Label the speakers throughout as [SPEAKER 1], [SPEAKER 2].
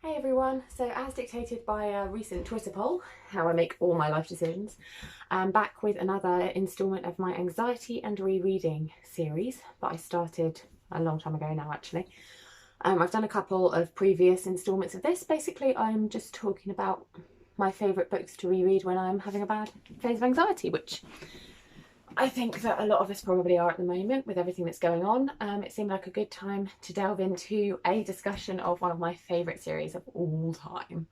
[SPEAKER 1] Hey everyone, so as dictated by a recent Twitter poll, how I make all my life decisions, I'm back with another instalment of my anxiety and rereading series that I started a long time ago now actually. I've done a couple of previous instalments of this. Basically I'm just talking about my favourite books to reread when I'm having a bad phase of anxiety, which I think that a lot of us probably are at the moment with everything that's going on. It seemed like a good time to delve into a discussion of one of my favourite series of all time.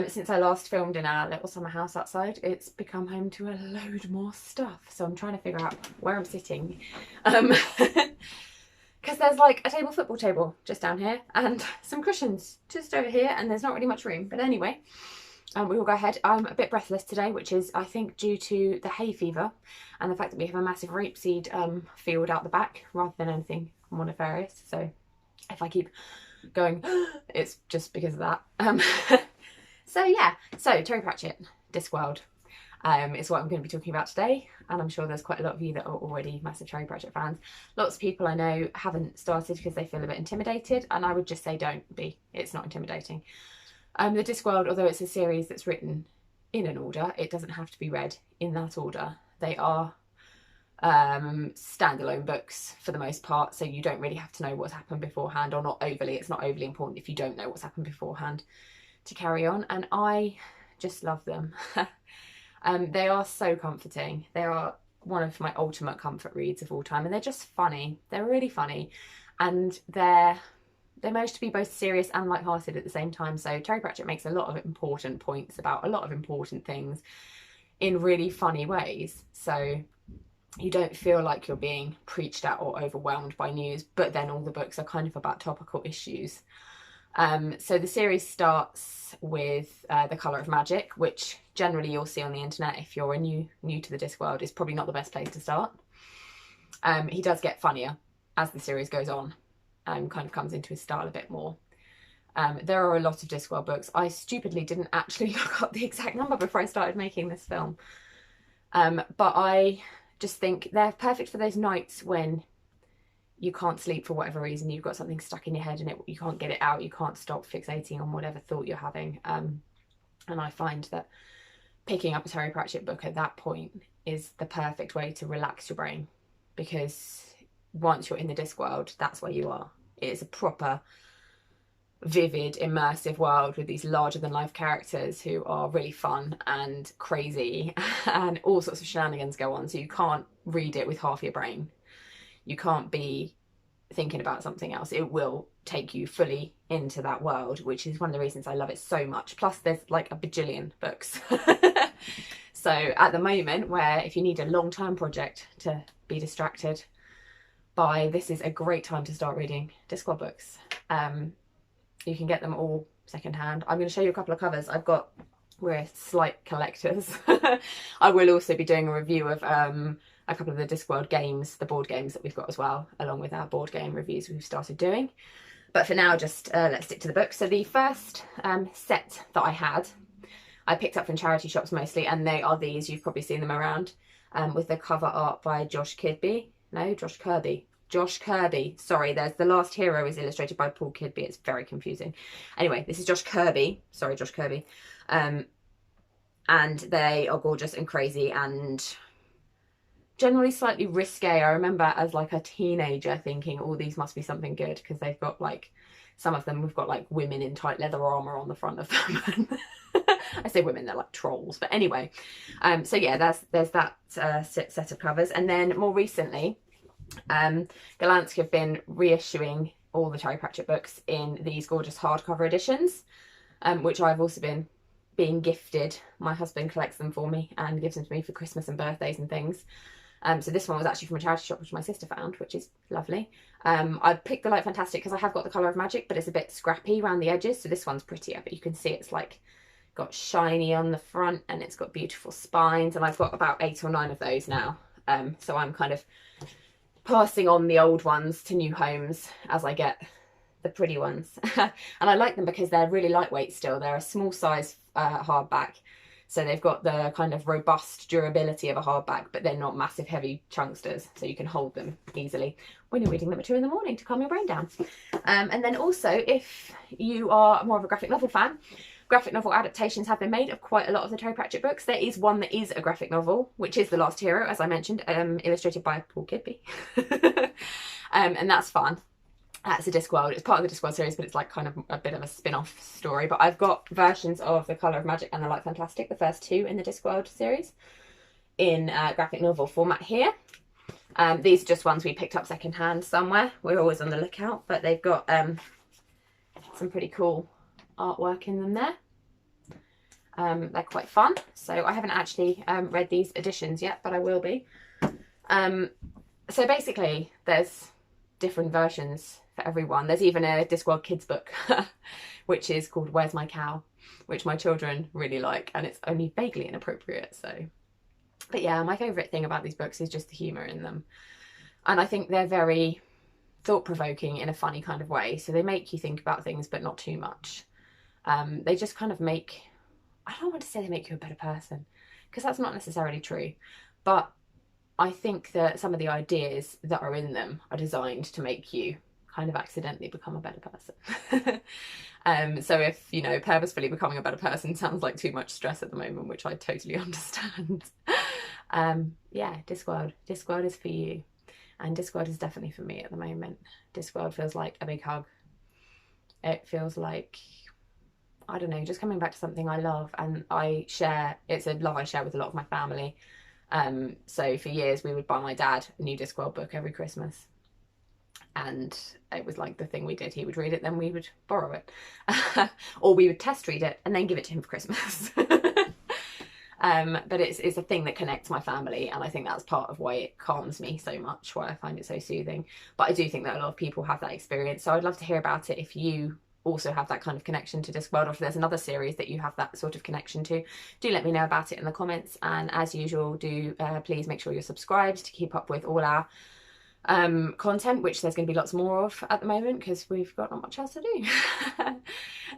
[SPEAKER 1] Since I last filmed in our little summer house outside, it's become home to a load more stuff. So I'm trying to figure out where I'm sitting. Because there's like a football table just down here and some cushions just over here, and there's not really much room. But anyway, we will go ahead. I'm a bit breathless today, which is, I think, due to the hay fever and the fact that we have a massive rapeseed field out the back rather than anything more nefarious. So if I keep going, it's just because of that. So yeah, so Terry Pratchett, Discworld is what I'm going to be talking about today. And I'm sure there's quite a lot of you that are already massive Terry Pratchett fans. Lots of people I know haven't started because they feel a bit intimidated. And I would just say don't be. It's not intimidating. The Discworld, although it's a series that's written in an order, it doesn't have to be read in that order. They are standalone books for the most part, so you don't really have to know what's happened beforehand, or not overly. It's not overly important if you don't know what's happened beforehand to carry on, and I just love them. They are so comforting. They are one of my ultimate comfort reads of all time, and they're just funny. They're really funny, and they manage to be both serious and light-hearted at the same time. So Terry Pratchett makes a lot of important points about a lot of important things in really funny ways. So you don't feel like you're being preached at or overwhelmed by news, but then all the books are kind of about topical issues. So the series starts with The Colour of Magic, which generally you'll see on the internet if you're new to the Discworld. Is probably not the best place to start. He does get funnier as the series goes on. Kind of comes into his style a bit more. There are a lot of Discworld books. I stupidly didn't actually look up the exact number before I started making this film. But I just think they're perfect for those nights when you can't sleep for whatever reason. You've got something stuck in your head and you can't get it out. You can't stop fixating on whatever thought you're having. And I find that picking up a Terry Pratchett book at that point is the perfect way to relax your brain, because once you're in the Discworld, that's where you are. It's a proper, vivid, immersive world with these larger-than-life characters who are really fun and crazy, and all sorts of shenanigans go on, so you can't read it with half your brain. You can't be thinking about something else. It will take you fully into that world, which is one of the reasons I love it so much. Plus, there's like a bajillion books. So at the moment, where if you need a long-term project to be distracted by, this is a great time to start reading Discworld books. You can get them all secondhand. I'm going to show you a couple of covers. We're slight collectors. I will also be doing a review of a couple of the Discworld games, the board games that we've got as well, along with our board game reviews we've started doing. But for now, just let's stick to the book. So the first set that I picked up from charity shops mostly, and they are these. You've probably seen them around, with the cover art by Josh Kirby. Sorry, there's The Last Hero is illustrated by Paul Kidby. It's very confusing. Anyway, this is Josh Kirby. Sorry, Josh Kirby. And they are gorgeous and crazy and generally slightly risque. I remember as like a teenager thinking, oh, these must be something good, because they've got like, some of them we've got like women in tight leather armour on the front of them. I say women, they're like trolls. But anyway, so yeah, there's that set of covers. And then more recently, Galansky have been reissuing all the Terry Pratchett books in these gorgeous hardcover editions, which I've also been being gifted. My husband collects them for me and gives them to me for Christmas and birthdays and things. So this one was actually from a charity shop which my sister found, which is lovely. I picked the Light Fantastic because I have got the Colour of Magic, but it's a bit scrappy around the edges, so this one's prettier. But you can see it's like got shiny on the front and it's got beautiful spines, and I've got about 8 or 9 of those now. So I'm kind of passing on the old ones to new homes as I get the pretty ones. And I like them because they're really lightweight still. They're a small size hardback, so they've got the kind of robust durability of a hardback, but they're not massive heavy chunksters, so you can hold them easily. when you're reading them at 2 in the morning to calm your brain down. And then also, if you are more of a graphic novel fan, graphic novel adaptations have been made of quite a lot of the Terry Pratchett books. There is one that is a graphic novel, which is The Last Hero, as I mentioned, illustrated by Paul Kidby. And that's fun. That's a Discworld. It's part of the Discworld series, but it's like kind of a bit of a spin-off story. But I've got versions of The Colour of Magic and The Light Fantastic, the first 2 in the Discworld series, in graphic novel format here. These are just ones we picked up secondhand somewhere. We're always on the lookout, but they've got some pretty cool artwork in them there. They're quite fun. So I haven't actually read these editions yet, but I will be. So basically, there's different versions for everyone. There's even a Discworld kids book, which is called Where's My Cow, which my children really like, and it's only vaguely inappropriate. So, but yeah, my favourite thing about these books is just the humour in them. And I think they're very thought-provoking in a funny kind of way. So they make you think about things, but not too much. They just kind of make, I don't want to say they make you a better person, because that's not necessarily true. But I think that some of the ideas that are in them are designed to make you kind of accidentally become a better person. So if, you know, purposefully becoming a better person sounds like too much stress at the moment, which I totally understand. Yeah, Discworld. Discworld is for you. And Discworld is definitely for me at the moment. Discworld feels like a big hug. It feels like, I don't know, just coming back to something I love, and I share, it's a love I share with a lot of my family. So for years we would buy my dad a new Discworld book every Christmas, and it was like the thing we did. He would read it, then we would borrow it, or we would test read it and then give it to him for Christmas. But it's a thing that connects my family, and I think that's part of why it calms me so much, why I find it so soothing. But I do think that a lot of people have that experience, so I'd love to hear about it if you also have that kind of connection to Discworld, or if there's another series that you have that sort of connection to. Do let me know about it in the comments, and as usual, do please make sure you're subscribed to keep up with all our content, which there's going to be lots more of at the moment because we've got not much else to do.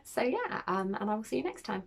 [SPEAKER 1] So yeah, and I will see you next time.